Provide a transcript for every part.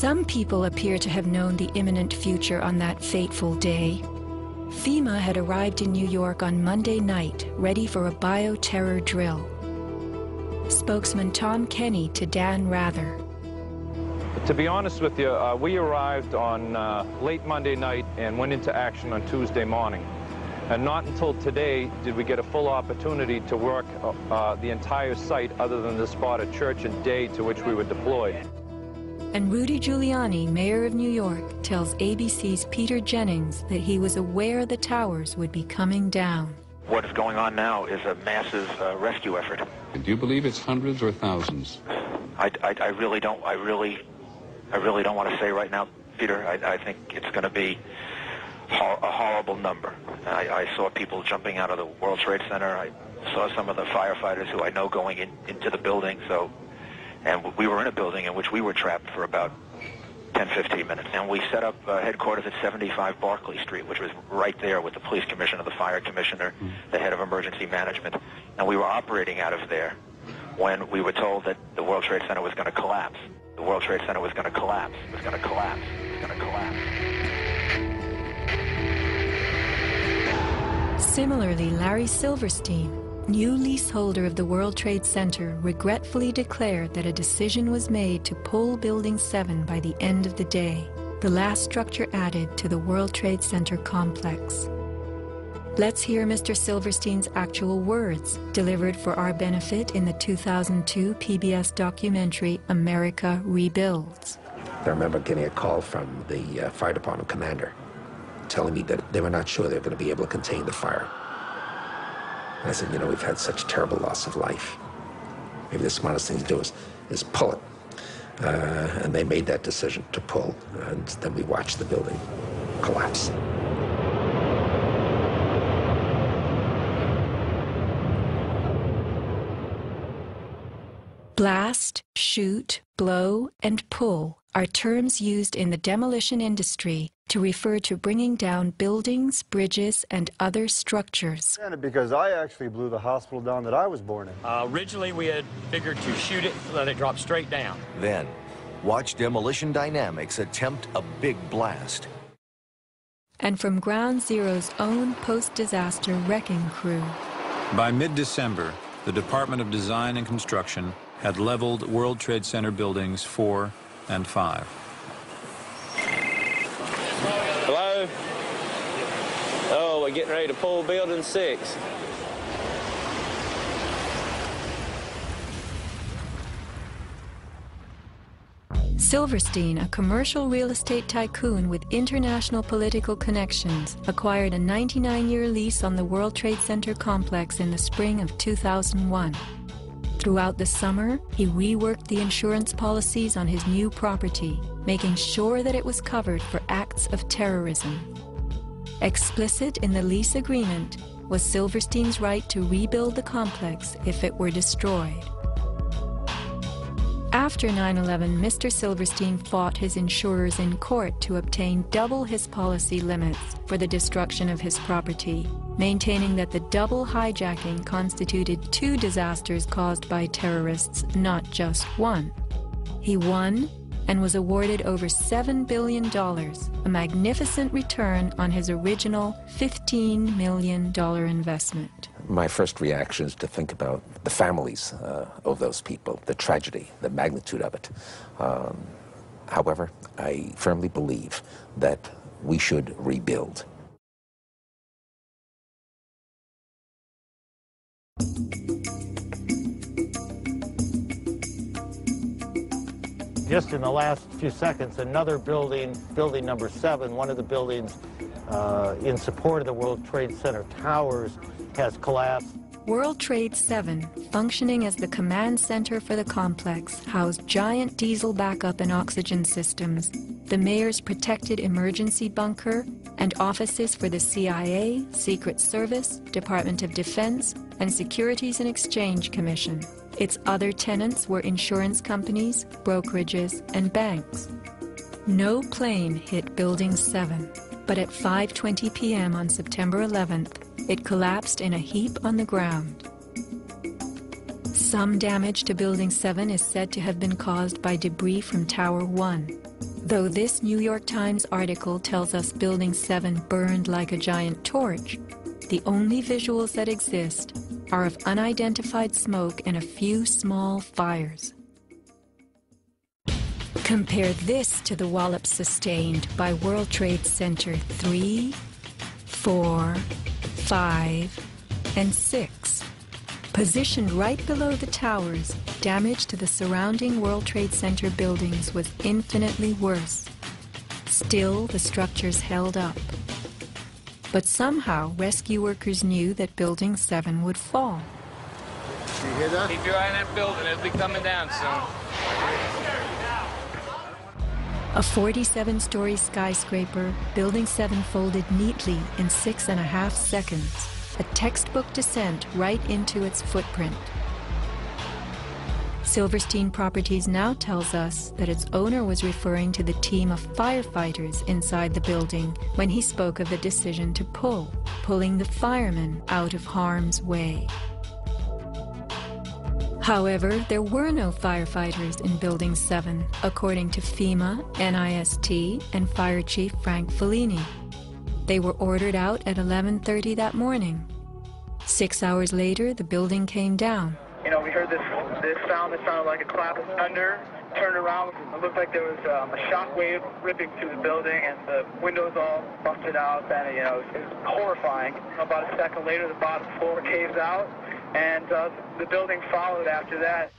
Some people appear to have known the imminent future on that fateful day. FEMA had arrived in New York on Monday night, ready for a bioterror drill. Spokesman Tom Kenny to Dan Rather. To be honest with you, we arrived on late Monday night and went into action on Tuesday morning. And not until today did we get a full opportunity to work the entire site other than the spot at Church and Day to which we were deployed. And Rudy Giuliani, mayor of New York, tells ABC's Peter Jennings that he was aware the towers would be coming down. What is going on now is a massive rescue effort. Do you believe it's hundreds or thousands? I really don't want to say right now, Peter. I think it's going to be a horrible number. I saw people jumping out of the World Trade Center. I saw some of the firefighters who I know going into the building. And we were in a building in which we were trapped for about 10-15 minutes. And we set up headquarters at 75 Barclay Street, which was right there with the police commissioner, the fire commissioner, the head of emergency management. And we were operating out of there when we were told that the World Trade Center was going to collapse. The World Trade Center was going to collapse. It was going to collapse. It was going to collapse. Similarly, Larry Silverstein, new leaseholder of the World Trade Center, regretfully declared that a decision was made to pull Building 7 by the end of the day, the last structure added to the World Trade Center complex. Let's hear Mr. Silverstein's actual words, delivered for our benefit in the 2002 PBS documentary America Rebuilds. I remember getting a call from the fire department commander telling me that they were not sure they were going to be able to contain the fire. And I said, you know, we've had such terrible loss of life. Maybe the smartest thing to do is pull it. And they made that decision to pull, and then we watched the building collapse. Blast, shoot, blow, and pull are terms used in the demolition industry to refer to bringing down buildings, bridges, and other structures. Because I actually blew the hospital down that I was born in. Originally, we had figured to shoot it, let it drop straight down. Then, watch Demolition Dynamics attempt a big blast. And from Ground Zero's own post-disaster wrecking crew. By mid-December, the Department of Design and Construction had leveled World Trade Center buildings 4 and 5. Hello? Oh, we're getting ready to pull building 6. Silverstein, a commercial real estate tycoon with international political connections, acquired a 99-year lease on the World Trade Center complex in the spring of 2001. Throughout the summer, he reworked the insurance policies on his new property, making sure that it was covered for acts of terrorism. Explicit in the lease agreement was Silverstein's right to rebuild the complex if it were destroyed. After 9/11, Mr. Silverstein fought his insurers in court to obtain double his policy limits for the destruction of his property, maintaining that the double hijacking constituted 2 disasters caused by terrorists, not just one. He won and was awarded over $7 billion, a magnificent return on his original $15 million investment. My first reaction is to think about the families of those people, the tragedy, the magnitude of it. However, I firmly believe that we should rebuild. Just in the last few seconds, another building, building number 7, one of the buildings in support of the World Trade Center towers, has collapsed. World Trade 7, functioning as the command center for the complex, housed giant diesel backup and oxygen systems, the mayor's protected emergency bunker, and offices for the CIA, Secret Service, Department of Defense, and Securities and Exchange Commission. Its other tenants were insurance companies, brokerages, and banks. No plane hit Building 7, but at 5:20 p.m. on September 11th, it collapsed in a heap on the ground. Some damage to Building 7 is said to have been caused by debris from Tower 1. Though this New York Times article tells us Building 7 burned like a giant torch, the only visuals that exist are of unidentified smoke and a few small fires. Compare this to the wallops sustained by World Trade Center 3, 4, 5, and 6. Positioned right below the towers, damage to the surrounding World Trade Center buildings was infinitely worse. Still, the structures held up. But somehow, rescue workers knew that Building 7 would fall. You hear that? Keep your eye on that building. It'll be coming down soon. A 47-story skyscraper, Building 7 folded neatly in 6.5 seconds. A textbook descent right into its footprint. Silverstein Properties now tells us that its owner was referring to the team of firefighters inside the building when he spoke of the decision to pulling the firemen out of harm's way. However, there were no firefighters in Building 7, according to FEMA, NIST, and Fire Chief Frank Fellini. They were ordered out at 11:30 that morning. 6 hours later, the building came down. You know, we heard this sound that sounded like a clap of thunder. Turned around, it looked like there was a shock wave ripping through the building, and the windows all busted out, and it was horrifying. About a second later, the bottom floor caves out, and the building followed after that.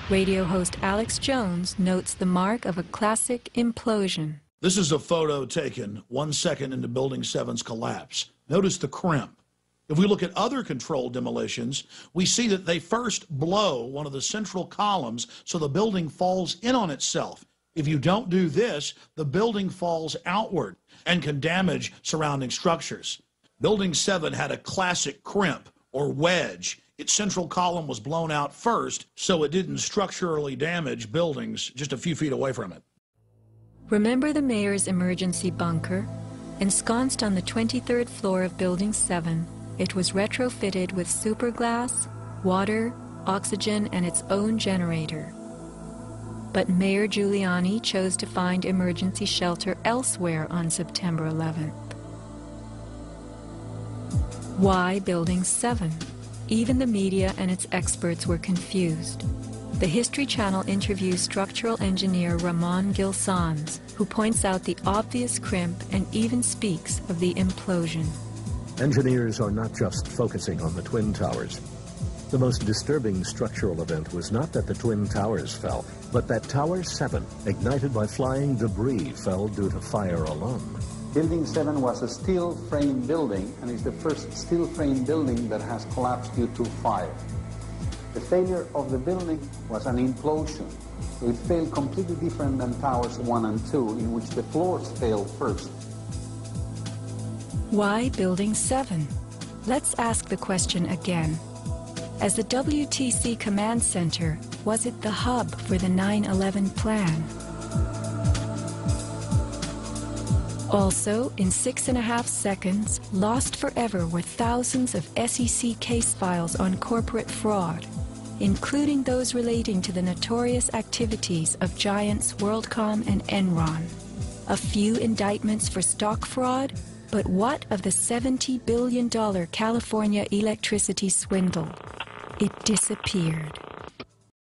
Radio host Alex Jones notes the mark of a classic implosion. This is a photo taken 1 second into Building 7's collapse. Notice the crimp. If we look at other controlled demolitions, we see that they first blow one of the central columns so the building falls in on itself. If you don't do this, the building falls outward and can damage surrounding structures. Building 7 had a classic crimp or wedge. Its central column was blown out first, so it didn't structurally damage buildings just a few feet away from it. Remember the mayor's emergency bunker? Ensconced on the 23rd floor of Building 7, it was retrofitted with superglass, water, oxygen, and its own generator. But Mayor Giuliani chose to find emergency shelter elsewhere on September 11th. Why Building 7? Even the media and its experts were confused. The History Channel interviews structural engineer Ramon Gilsans, who points out the obvious crimp and even speaks of the implosion. Engineers are not just focusing on the Twin Towers. The most disturbing structural event was not that the Twin Towers fell, but that Tower 7, ignited by flying debris, fell due to fire alone. Building 7 was a steel frame building, and is the first steel frame building that has collapsed due to fire. The failure of the building was an implosion. It failed completely different than Towers 1 and 2, in which the floors failed first. Why Building 7? Let's ask the question again. As the WTC Command Center, was it the hub for the 9/11 plan? Also, in 6.5 seconds, lost forever were thousands of SEC case files on corporate fraud, including those relating to the notorious activities of giants WorldCom and Enron. A few indictments for stock fraud, but what of the $70 billion California electricity swindle? It disappeared.